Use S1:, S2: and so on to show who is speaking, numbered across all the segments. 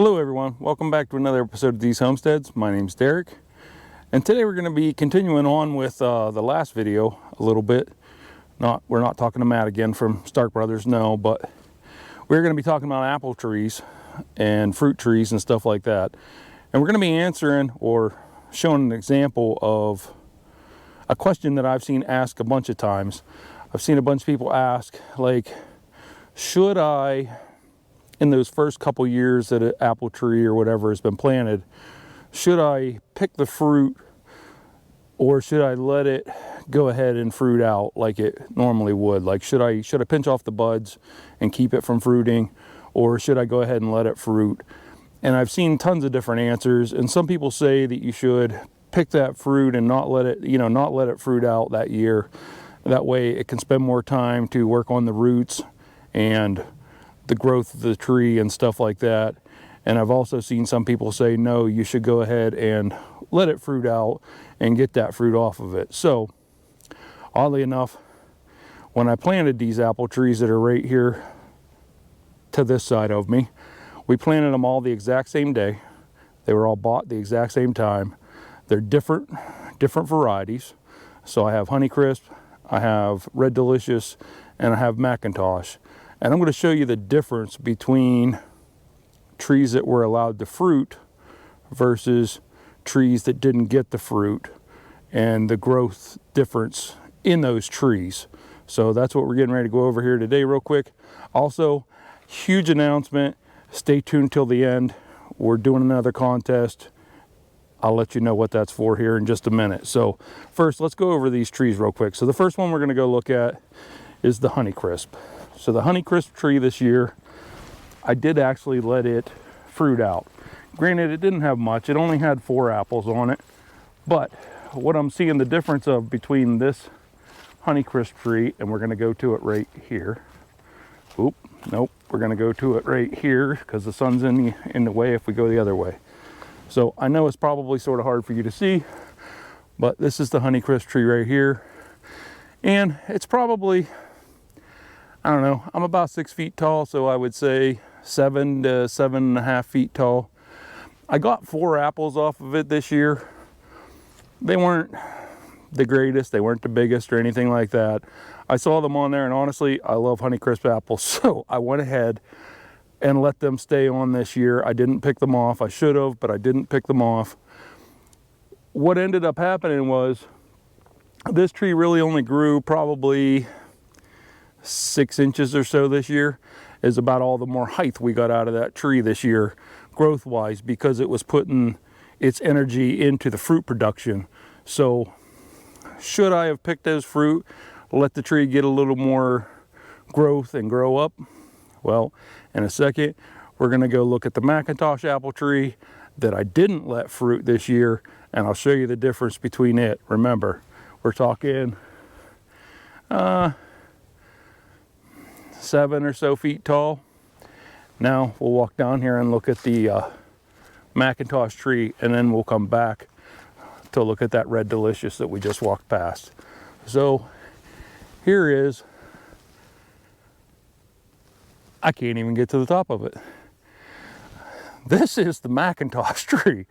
S1: Hello everyone, welcome back to another episode of These Homesteads. My name's Derek, and today we're going to be continuing on with the last video a little bit. We're not talking to Matt again from Stark Brothers, no, but we're going to be talking about apple trees and fruit trees and stuff like that. And we're going to be answering or showing an example of a question that I've seen asked a bunch of times. I've seen a bunch of people ask, like, should I, in those first couple years that an apple tree or whatever has been planted, should I pick the fruit or should I let it go ahead and fruit out like it normally would? Like, should I pinch off the buds and keep it from fruiting, or should I go ahead and let it fruit? And I've seen tons of different answers, and some people say that you should pick that fruit and not let it fruit out that year. That way it can spend more time to work on the roots and the growth of the tree and stuff like that. And I've also seen some people say, no, you should go ahead and let it fruit out and get that fruit off of it. So oddly enough, when I planted these apple trees that are right here to this side of me, we planted them all the exact same day. They were all bought the exact same time. They're different varieties. So I have Honeycrisp, I have Red Delicious, and I have Macintosh. And I'm going to show you the difference between trees that were allowed to fruit versus trees that didn't get the fruit, and the growth difference in those trees. So that's what we're getting ready to go over here today real quick. Also, huge announcement. Stay tuned till the end. We're doing another contest. I'll let you know what that's for here in just a minute. So first, let's go over these trees real quick. So the first one we're going to go look at is the Honeycrisp. So the Honeycrisp tree this year, I did actually let it fruit out. Granted, it didn't have much. It only had 4 apples on it. But what I'm seeing the difference of between this Honeycrisp tree, and we're going to go to it right here. Oop, nope, we're going to go to it right here because the sun's in the way if we go the other way. So I know it's probably sort of hard for you to see, but this is the Honeycrisp tree right here. And it's probably, I don't know, I'm about 6 feet tall, so I would say 7 to 7.5 feet tall. I got 4 apples off of it this year. They weren't the greatest, they weren't the biggest or anything like that. I saw them on there, and honestly, I love Honeycrisp apples, so I went ahead and let them stay on this year. I didn't pick them off. I should have, but I didn't pick them off. What ended up happening was this tree really only grew probably 6 inches or so this year. Is about all the more height we got out of that tree this year, growth wise, because it was putting its energy into the fruit production. So should I have picked those fruit, let the tree get a little more growth and grow up? Well, in a second, we're going to go look at the Macintosh apple tree that I didn't let fruit this year, and I'll show you the difference between it. Remember, we're talking 7 or so feet tall. Now we'll walk down here and look at the Macintosh tree, and then we'll come back to look at that Red Delicious that we just walked past. So here is, I can't even get to the top of it. This is the Macintosh tree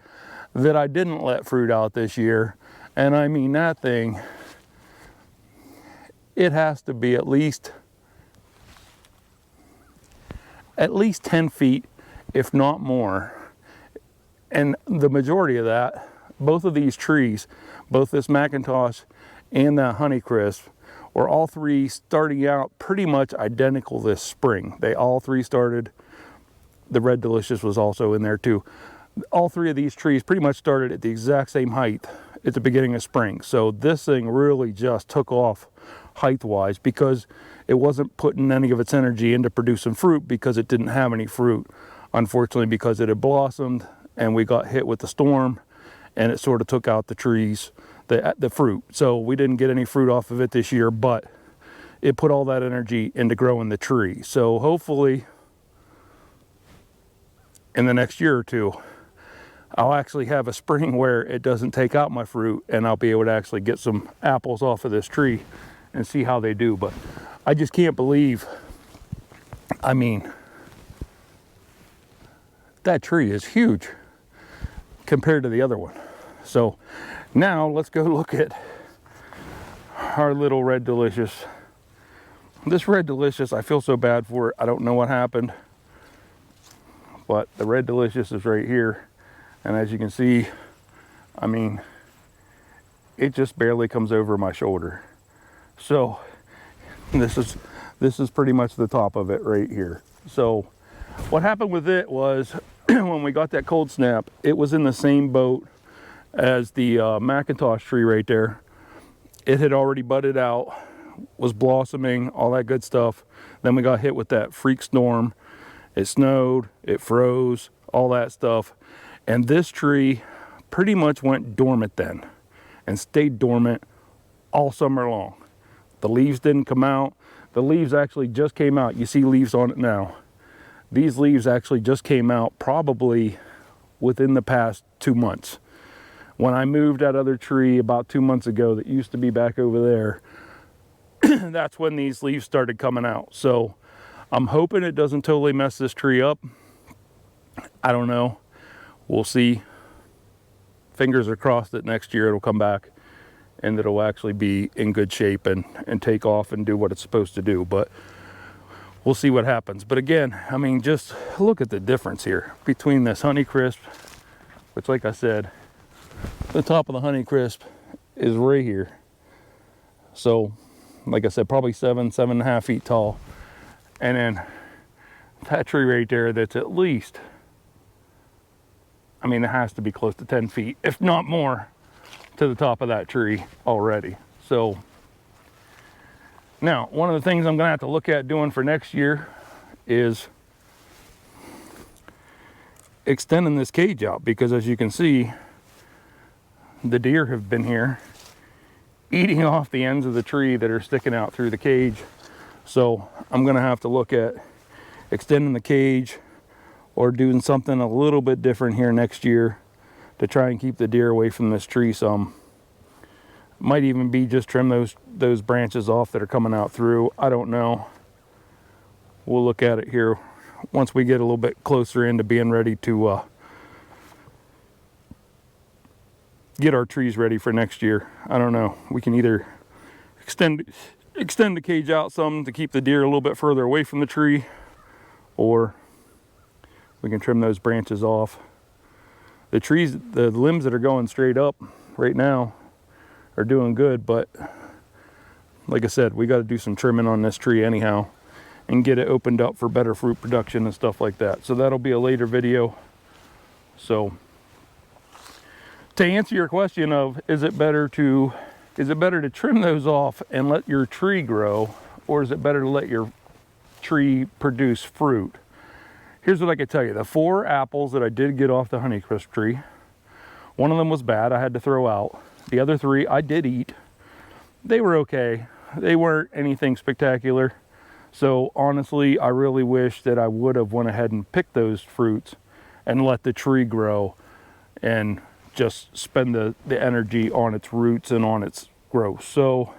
S1: that I didn't let fruit out this year. And I mean, that thing, it has to be at least 10 feet, if not more. And the majority of that, both of these trees, both this Macintosh and that Honeycrisp, were all 3 starting out pretty much identical this spring. They all 3 started, the Red Delicious was also in there too. All 3 of these trees pretty much started at the exact same height at the beginning of spring. So this thing really just took off height-wise because it wasn't putting any of its energy into producing fruit because it didn't have any fruit. Unfortunately, because it had blossomed and we got hit with the storm, and it sort of took out the trees, the fruit. So we didn't get any fruit off of it this year, but it put all that energy into growing the tree. So hopefully in the next year or two, I'll actually have a spring where it doesn't take out my fruit, and I'll be able to actually get some apples off of this tree and see how they do. But I just can't believe, I mean, that tree is huge compared to the other one. So now let's go look at our little Red Delicious. This Red Delicious, I feel so bad for it. I don't know what happened, but the Red Delicious is right here. And as you can see, I mean, it just barely comes over my shoulder. So this is pretty much the top of it right here. So what happened with it was when we got that cold snap, it was in the same boat as the Macintosh tree right there. It had already budded out, was blossoming, all that good stuff. Then we got hit with that freak storm. It snowed, it froze, all that stuff. And this tree pretty much went dormant then and stayed dormant all summer long. The leaves didn't come out. The leaves actually just came out. You see leaves on it now. These leaves actually just came out probably within the past 2 months. When I moved that other tree about 2 months ago that used to be back over there, that's when these leaves started coming out. So I'm hoping it doesn't totally mess this tree up. I don't know. We'll see. Fingers are crossed that next year it'll come back and it'll actually be in good shape and take off and do what it's supposed to do. But we'll see what happens. But again, I mean, just look at the difference here between this Honeycrisp, which, like I said, the top of the Honeycrisp is right here. So, like I said, probably 7.5 feet tall. And then that tree right there that's at least, I mean, it has to be close to 10 feet, if not more, to the top of that tree already. So now, one of the things I'm gonna have to look at doing for next year is extending this cage out, because as you can see, the deer have been here eating off the ends of the tree that are sticking out through the cage. So I'm gonna have to look at extending the cage or doing something a little bit different here next year to try and keep the deer away from this tree some. Might even be just trim those branches off that are coming out through. I don't know. We'll look at it here once we get a little bit closer into being ready to get our trees ready for next year. I don't know. We can either extend the cage out some to keep the deer a little bit further away from the tree, or we can trim those branches off. The trees, the limbs that are going straight up right now are doing good, but like I said, we got to do some trimming on this tree anyhow and get it opened up for better fruit production and stuff like that. So that'll be a later video. So to answer your question of is it better to trim those off and let your tree grow, or is it better to let your tree produce fruit? Here's what I can tell you. The 4 apples that I did get off the Honeycrisp tree, one of them was bad, I had to throw out. The other 3 I did eat. They were okay. They weren't anything spectacular. So honestly, I really wish that I would have went ahead and picked those fruits and let the tree grow and just spend the energy on its roots and on its growth. So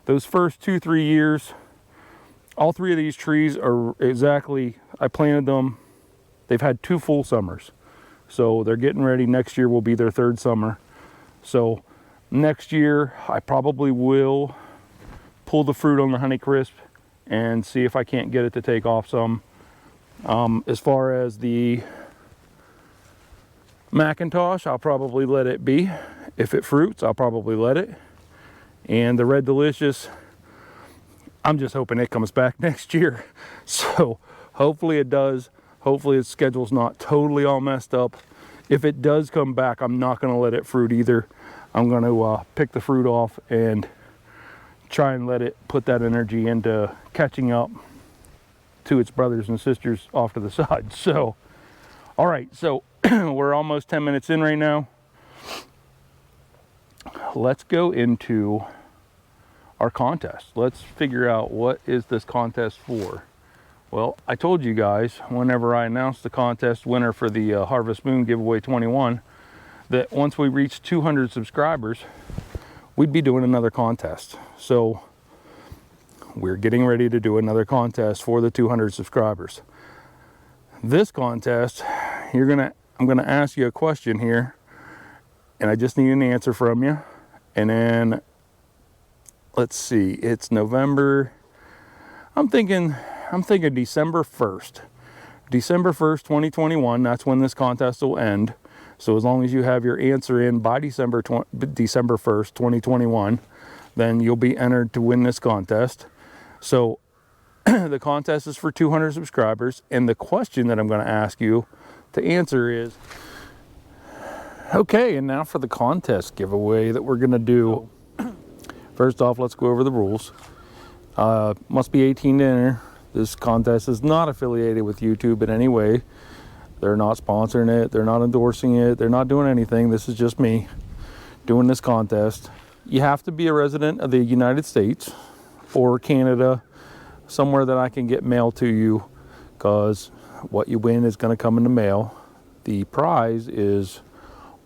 S1: those first 2-3 years, all 3 of these trees are exactly, I planted them, they've had 2 full summers. So they're getting ready. Next year will be their 3rd summer. So next year I probably will pull the fruit on the Honeycrisp and see if I can't get it to take off some. As far as the Macintosh, I'll probably let it be. If it fruits, I'll probably let it. And the Red Delicious, I'm just hoping it comes back next year. So hopefully it does. Hopefully its schedule's not totally all messed up. If it does come back, I'm not going to let it fruit either. I'm going to pick the fruit off and try and let it put that energy into catching up to its brothers and sisters off to the side. So, all right, so we're almost 10 minutes in right now. Let's go into our contest. Let's figure out what is this contest for. Well, I told you guys whenever I announced the contest winner for the Harvest Moon Giveaway 21 that once we reach 200 subscribers, we'd be doing another contest. So we're getting ready to do another contest for the 200 subscribers. This contest I'm gonna ask you a question here, and I just need an answer from you. And then let's see, it's November. I'm thinking December 1st. December 1st, 2021, that's when this contest will end. So as long as you have your answer in by December 1st, 2021, then you'll be entered to win this contest. So the contest is for 200 subscribers, and the question that I'm going to ask you to answer is, okay, and now for the contest giveaway that we're going to do. First off, let's go over the rules. Must be 18 to enter. This contest is not affiliated with YouTube in any way. They're not sponsoring it. They're not endorsing it. They're not doing anything. This is just me doing this contest. You have to be a resident of the United States or Canada, somewhere that I can get mail to you, because what you win is going to come in the mail. The prize is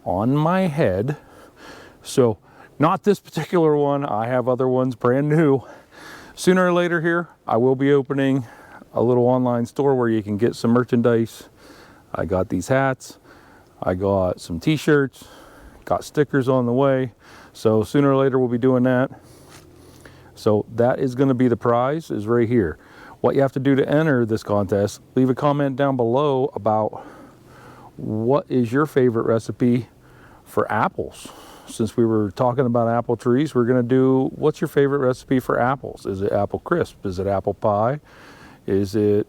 S1: on my head. So not this particular one. I have other ones brand new. Sooner or later here, I will be opening a little online store where you can get some merchandise. I got these hats, I got some t-shirts, got stickers on the way. So sooner or later we'll be doing that. So that is going to be the prize, is right here. What you have to do to enter this contest, leave a comment down below about what is your favorite recipe for apples. Since we were talking about apple trees, we're going to do, what's your favorite recipe for apples? Is it apple crisp? Is it apple pie? Is it,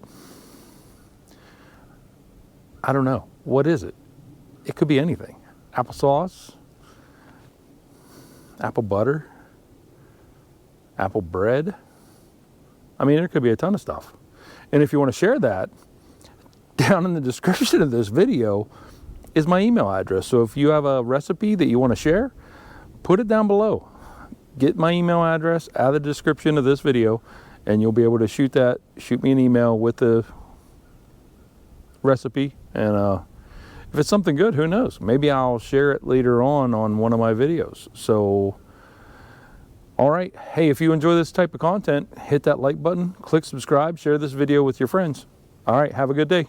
S1: I don't know. What is it? It could be anything. Applesauce, apple butter, apple bread. I mean, there could be a ton of stuff. And if you want to share that, down in the description of this video is my email address. So if you have a recipe that you want to share, put it down below. Get my email address out of the description of this video, and you'll be able to shoot me an email with the recipe. And if it's something good, who knows? Maybe I'll share it later on one of my videos. So, all right. Hey, if you enjoy this type of content, hit that like button, click subscribe, share this video with your friends. All right. Have a good day.